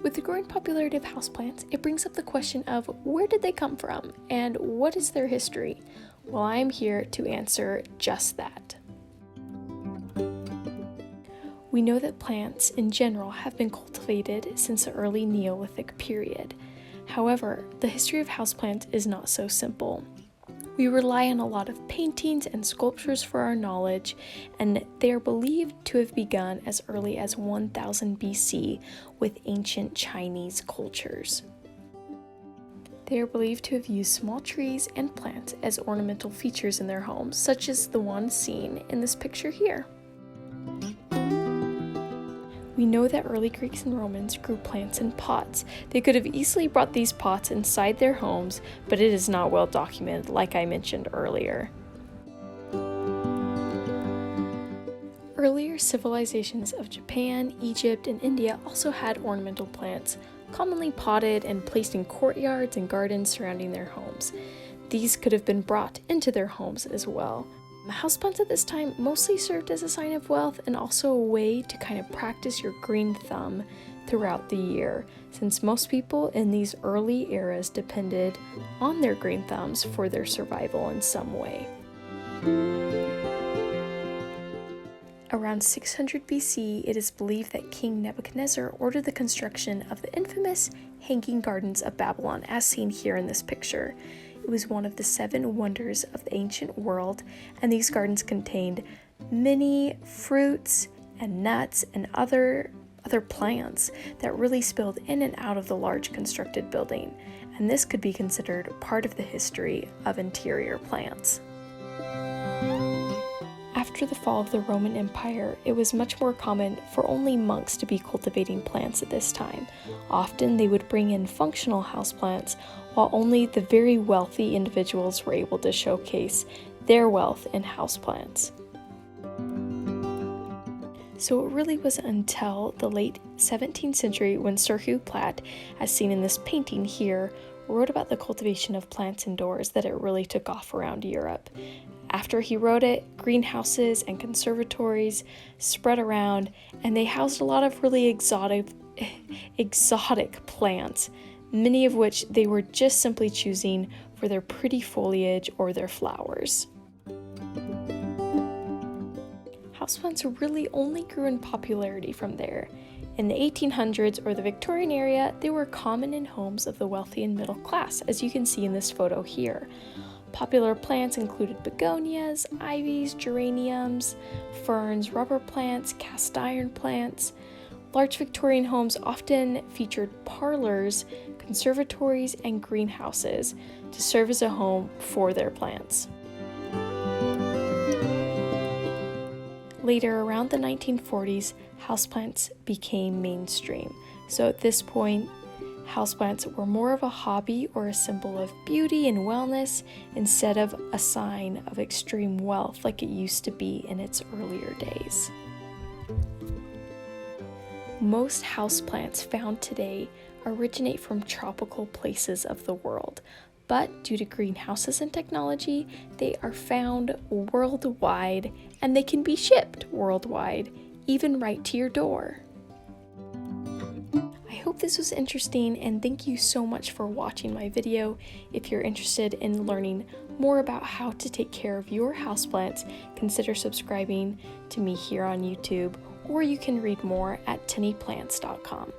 With the growing popularity of houseplants, it brings up the question of where did they come from and what is their history? Well, I am here to answer just that. We know that plants in general have been cultivated since the early Neolithic period. However, the history of houseplants is not so simple. We rely on a lot of paintings and sculptures for our knowledge, and they are believed to have begun as early as 1000 BC with ancient Chinese cultures. They are believed to have used small trees and plants as ornamental features in their homes, such as the one seen in this picture here. We know that early Greeks and Romans grew plants in pots. They could have easily brought these pots inside their homes, but it is not well documented, like I mentioned earlier. Earlier civilizations of Japan, Egypt, and India also had ornamental plants, commonly potted and placed in courtyards and gardens surrounding their homes. These could have been brought into their homes as well. Houseplants at this time mostly served as a sign of wealth and also a way to kind of practice your green thumb throughout the year, since most people in these early eras depended on their green thumbs for their survival in some way. Around 600 BC, it is believed that King Nebuchadnezzar ordered the construction of the infamous Hanging Gardens of Babylon, as seen here in this picture. It was one of the 7 wonders of the ancient world, and these gardens contained many fruits and nuts and other plants that really spilled in and out of the large constructed building, and this could be considered part of the history of interior plants. After the fall of the Roman Empire, it was much more common for only monks to be cultivating plants at this time. Often they would bring in functional houseplants, while only the very wealthy individuals were able to showcase their wealth in houseplants. So it really wasn't until the late 17th century when Sir Hugh Platt, as seen in this painting here, wrote about the cultivation of plants indoors that it really took off around Europe. After he wrote it, greenhouses and conservatories spread around, and they housed a lot of really exotic plants, many of which they were just simply choosing for their pretty foliage or their flowers. Houseplants really only grew in popularity from there. In the 1800s or the Victorian era, they were common in homes of the wealthy and middle class, as you can see in this photo here. Popular plants included begonias, ivies, geraniums, ferns, rubber plants, cast iron plants. Large Victorian homes often featured parlors, conservatories, and greenhouses to serve as a home for their plants. Later, around the 1940s, houseplants became mainstream. So at this point, houseplants were more of a hobby or a symbol of beauty and wellness instead of a sign of extreme wealth like it used to be in its earlier days. Most houseplants found today originate from tropical places of the world, but due to greenhouses and technology, they are found worldwide and they can be shipped worldwide, even right to your door. I hope this was interesting, and thank you so much for watching my video. If you're interested in learning more about how to take care of your houseplants, consider subscribing to me here on YouTube, or you can read more at tinnyplants.com.